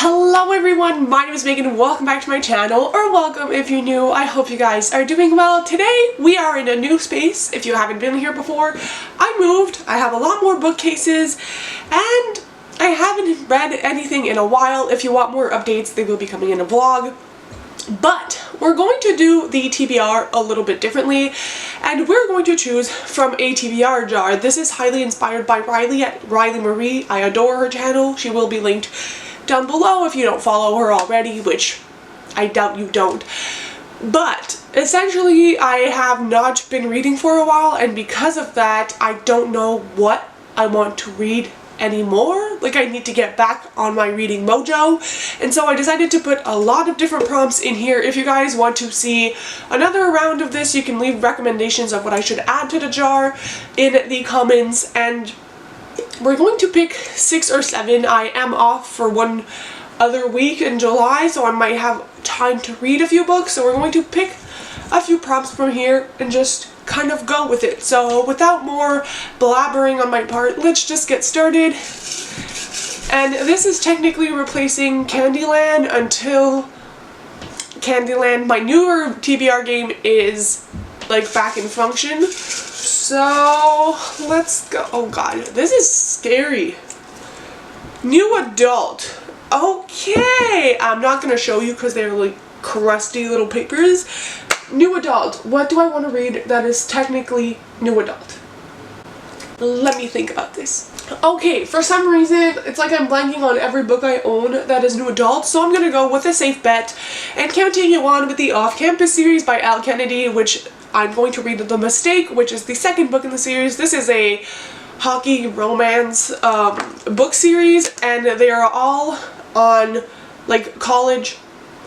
Hello everyone, my name is Megan. Welcome back to my channel, or welcome if you're new. I hope you guys are doing well. Today we are in a new space. If you haven't been here before, I moved. I have a lot more bookcases and I haven't read anything in a while. If you want more updates, they will be coming in a vlog. But we're going to do the TBR a little bit differently, and we're going to choose from a TBR jar. This is highly inspired by Riley at Riley Marie. I adore her channel. She will be linked down below if you don't follow her already, which I doubt you don't. But essentially I have not been reading for a while, and because of that I don't know what I want to read anymore. Like, I need to get back on my reading mojo, and so I decided to put a lot of different prompts in here. If you guys want to see another round of this, you can leave recommendations of what I should add to the jar in the comments, and we're going to pick 6 or 7. I am off for one other week in July, so I might have time to read a few books, so we're going to pick a few prompts from here and just kind of go with it. So without more blabbering on my part, let's just get started. And this is technically replacing Candyland until Candyland, my newer TBR game, is like back in function. So let's go. Oh god, this is scary. New adult. Okay, I'm not gonna show you because they're like crusty little papers. New adult. What do I want to read that is technically new adult? Let me think about this. Okay, for some reason, it's like I'm blanking on every book I own that is new adult, so I'm gonna go with a safe bet and continue on with the Off-Campus series by Al Kennedy, which I'm going to read The Mistake, which is the second book in the series. This is a hockey romance book series, and they are all on like college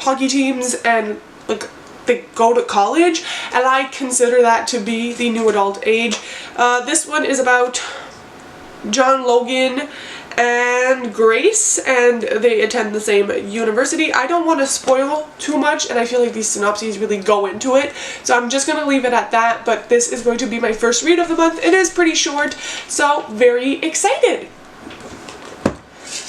hockey teams, and like they go to college, and I consider that to be the new adult age. This one is about John Logan and Grace, and they attend the same university. I don't want to spoil too much, and I feel like these synopses really go into it, so I'm just gonna leave it at that. But this is going to be my first read of the month. It is pretty short, so very excited.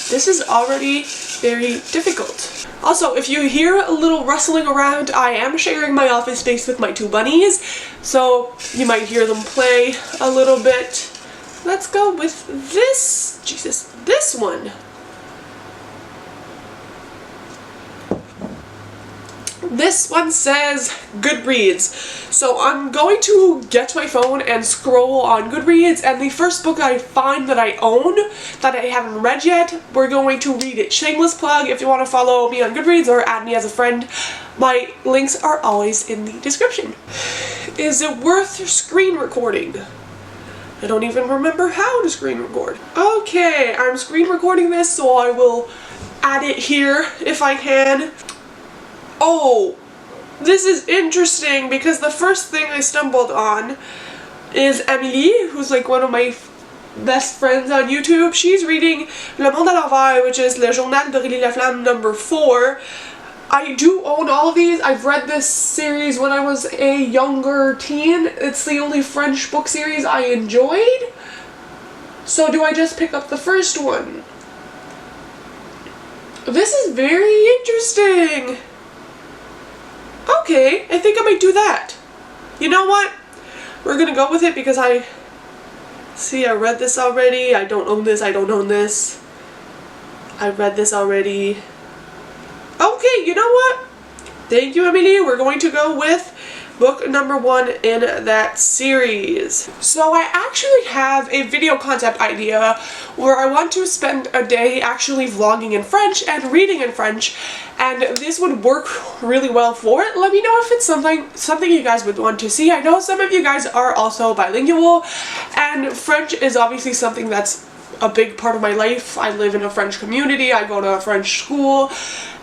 This is already very difficult. Also, if you hear a little rustling around, I am sharing my office space with my 2 bunnies, so you might hear them play a little bit. Let's go with this. Jesus, this one. This one says Goodreads. So I'm going to get my phone and scroll on Goodreads, and the first book I find that I own that I haven't read yet, we're going to read it. Shameless plug, if you want to follow me on Goodreads or add me as a friend, my links are always in the description. Is it worth screen recording? I don't even remember how to screen record. Okay, I'm screen recording this, so I will add it here if I can. Oh, this is interesting because the first thing I stumbled on is Emily, who's like one of my best friends on YouTube. She's reading Le Monde à l'envers, which is Le Journal d'Aurélie Laflamme number 4. I do own all of these. I've read this series when I was a younger teen. It's the only French book series I enjoyed. So do I just pick up the first one? This is very interesting. Okay, I think I might do that. You know what? We're gonna go with it because I read this already. I don't own this. I don't own this. I read this already. Okay, you know what? Thank you, Emily. We're going to go with book number 1 in that series. So I actually have a video concept idea where I want to spend a day actually vlogging in French and reading in French, and this would work really well for it. Let me know if it's something you guys would want to see. I know some of you guys are also bilingual, and French is obviously something that's a big part of my life. I live in a French community, I go to a French school,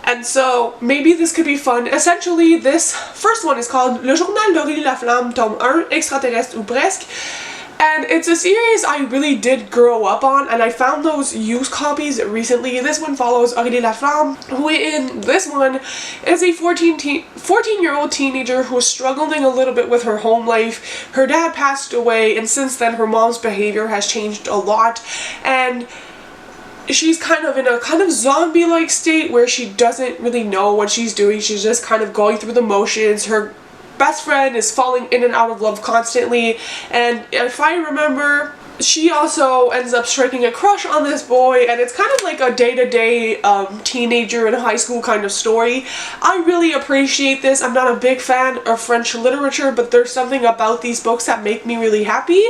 and so maybe this could be fun. Essentially, this first one is called Le Journal d'Aurélie Laflamme, tome 1, Extraterrestre ou presque, and it's a series I really did grow up on, and I found those used copies recently. This one follows Aurélie Laflamme, who in this one is a 14-year-old teenager who is struggling a little bit with her home life. Her dad passed away, and since then her mom's behavior has changed a lot, and she's kind of in a kind of zombie-like state where she doesn't really know what she's doing. She's just kind of going through the motions. Her best friend is falling in and out of love constantly, and if I remember, she also ends up striking a crush on this boy, and it's kind of like a day-to-day teenager in high school kind of story. I really appreciate this. I'm not a big fan of French literature, but there's something about these books that make me really happy,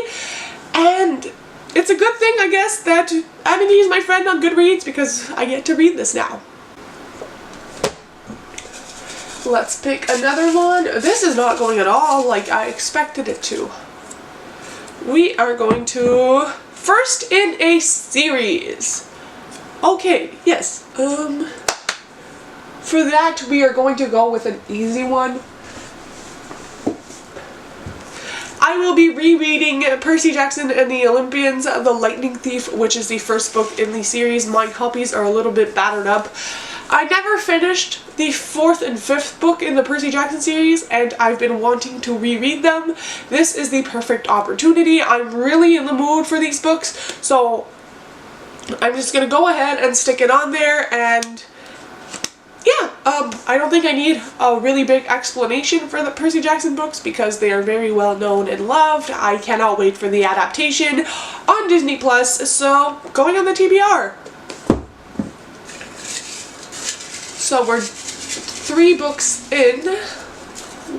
and it's a good thing, I guess, that I'm going to use my friend on Goodreads because I get to read this now. Let's pick another one. This is not going at all like I expected it to. We are going to First in a Series. Okay, yes. For that, we are going to go with an easy one. I will be rereading Percy Jackson and the Olympians, The Lightning Thief, which is the first book in the series. My copies are a little bit battered up. I never finished the 4th and 5th book in the Percy Jackson series, and I've been wanting to reread them. This is the perfect opportunity. I'm really in the mood for these books, so I'm just gonna go ahead and stick it on there, and yeah, I don't think I need a really big explanation for the Percy Jackson books because they are very well known and loved. I cannot wait for the adaptation on Disney+, so going on the TBR. So we're 3 books in.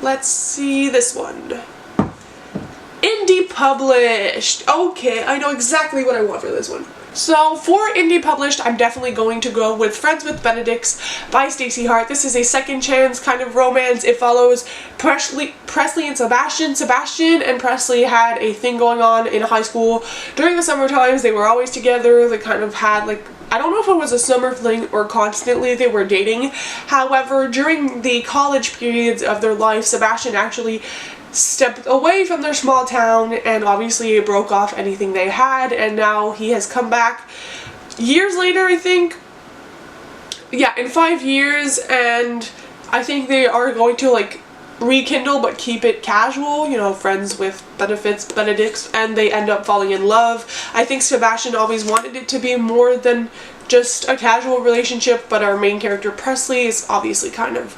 Let's see this one. Indie published. Okay, I know exactly what I want for this one. So for indie published, I'm definitely going to go with Friends with Benedicts by Stacey Hart. This is a second chance kind of romance. It follows Presley and Sebastian. Sebastian and Presley had a thing going on in high school. During the summer times, they were always together. They kind of had like, I don't know if it was a summer fling or constantly they were dating. However, during the college periods of their life, Sebastian actually stepped away from their small town and obviously broke off anything they had, and now he has come back years later, I think. Yeah, in 5 years, and I think they are going to like rekindle but keep it casual, you know, friends with Benedicts, and they end up falling in love. I think Sebastian always wanted it to be more than just a casual relationship, but our main character Presley is obviously kind of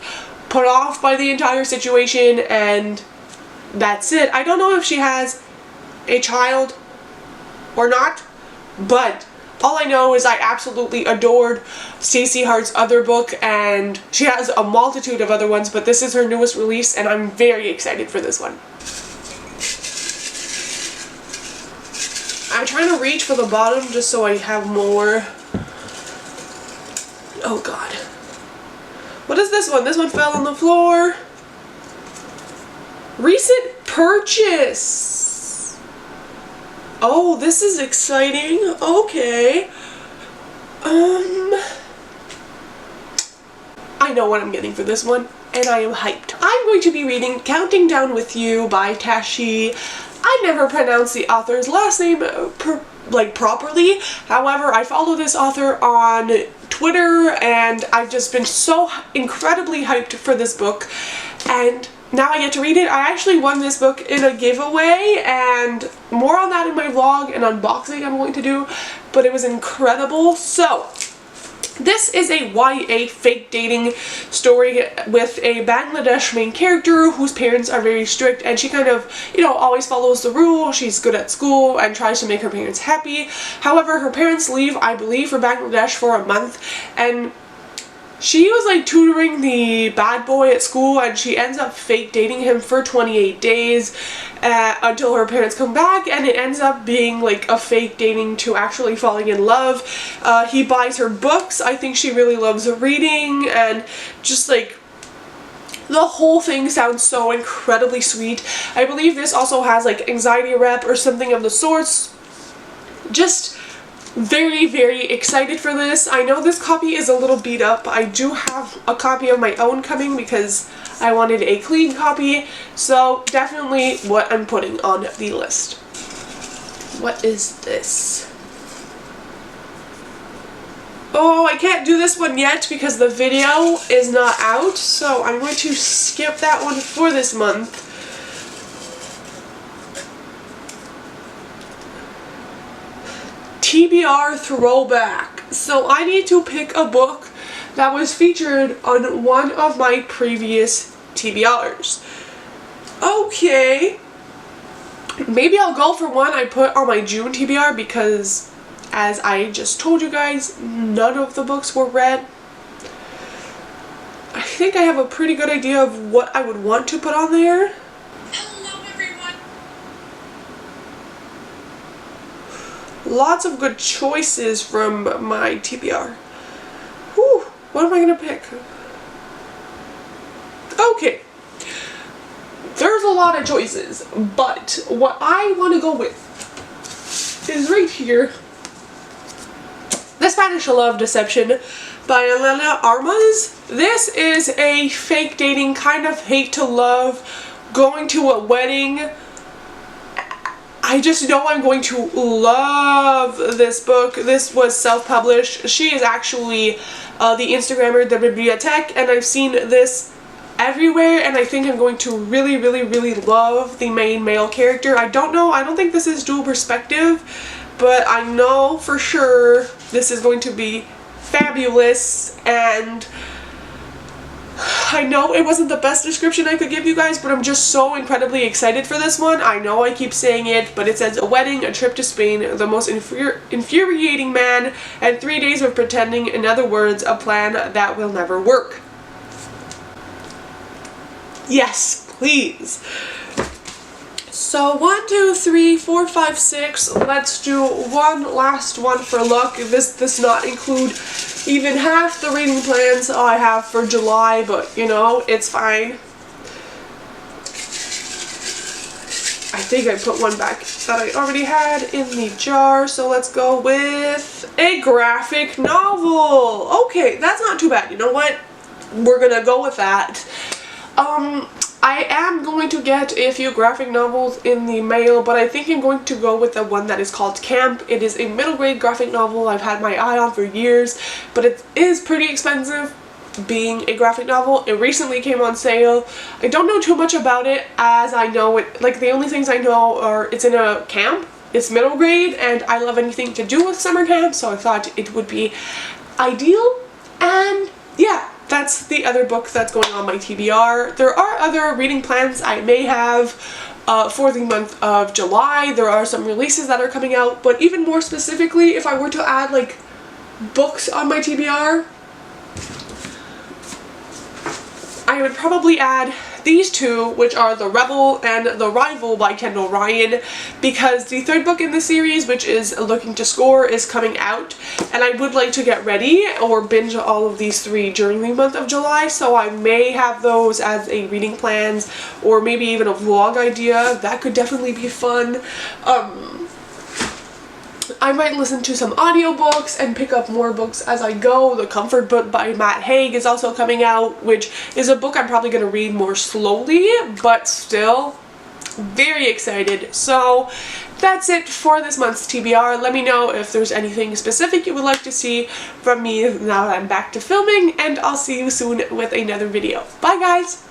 put off by the entire situation, and that's it. I don't know if she has a child or not, but all I know is I absolutely adored Stacey Hart's other book, and she has a multitude of other ones, but this is her newest release, and I'm very excited for this one. I'm trying to reach for the bottom just so I have more. Oh god. What is this one? This one fell on the floor. Recent purchase. Oh, this is exciting. Okay. I know what I'm getting for this one, and I am hyped. I'm going to be reading Counting Down With You by Tashi. I never pronounced the author's last name properly. However, I follow this author on Twitter, and I've just been so incredibly hyped for this book, and now I get to read it. I actually won this book in a giveaway, and more on that in my vlog and unboxing I'm going to do, but it was incredible. So this is a YA fake dating story with a Bangladesh main character whose parents are very strict, and she kind of, you know, always follows the rule. She's good at school and tries to make her parents happy. However, her parents leave, I believe, for Bangladesh for a month, and she was like tutoring the bad boy at school, and she ends up fake dating him for 28 days until her parents come back, and it ends up being like a fake dating to actually falling in love. He buys her books. I think she really loves reading, and just like the whole thing sounds so incredibly sweet. I believe this also has like anxiety rep or something of the sorts. Just very, very excited for this. I know this copy is a little beat up. I do have a copy of my own coming because I wanted a clean copy, so definitely what I'm putting on the list. What is this? Oh, I can't do this one yet because the video is not out, so I'm going to skip that one for this month. TBR throwback. So I need to pick a book that was featured on one of my previous TBRs. Okay. Maybe I'll go for one I put on my June TBR because, as I just told you guys, none of the books were read. I think I have a pretty good idea of what I would want to put on there. Hello, everyone. Lots of good choices from my TBR. Whew, what am I gonna pick? Okay. There's a lot of choices, but what I want to go with is right here. The Spanish Love Deception by Elena Armas. This is a fake dating, kind of hate to love, going to a wedding. I just know I'm going to love this book. This was self-published. She is actually the Instagrammer, the Bibliothèque, and I've seen this everywhere, and I think I'm going to really, really, really love the main male character. I don't think this is dual perspective, but I know for sure this is going to be fabulous, and I know it wasn't the best description I could give you guys, but I'm just so incredibly excited for this one. I know I keep saying it, but it says a wedding, a trip to Spain, the most infuriating man, and 3 days of pretending. In other words, a plan that will never work. Yes, please. So 1, 2, 3, 4, 5, 6. Let's do one last one for luck. This does not include even half the reading plans I have for July, but you know, it's fine. I think I put one back that I already had in the jar, so let's go with a graphic novel. Okay, that's not too bad. You know what? We're gonna go with that. I am going to get a few graphic novels in the mail, but I think I'm going to go with the one that is called Camp. It is a middle grade graphic novel I've had my eye on for years, but it is pretty expensive being a graphic novel. It recently came on sale. I don't know too much about it, as I know it, like the only things I know are it's in a camp, it's middle grade, and I love anything to do with summer camp, so I thought it would be ideal. And yeah, that's the other book that's going on my TBR. There are other reading plans I may have for the month of July. There are some releases that are coming out, but even more specifically, if I were to add like books on my TBR, I would probably add these two, which are The Rebel and The Rival by Kendall Ryan, because the third book in the series, which is Looking to Score, is coming out, and I would like to get ready or binge all of these three during the month of July, so I may have those as a reading plans, or maybe even a vlog idea. That could definitely be fun. I might listen to some audiobooks and pick up more books as I go. The Comfort Book by Matt Haig is also coming out, which is a book I'm probably going to read more slowly, but still very excited. So that's it for this month's TBR. Let me know if there's anything specific you would like to see from me now that I'm back to filming, and I'll see you soon with another video. Bye guys!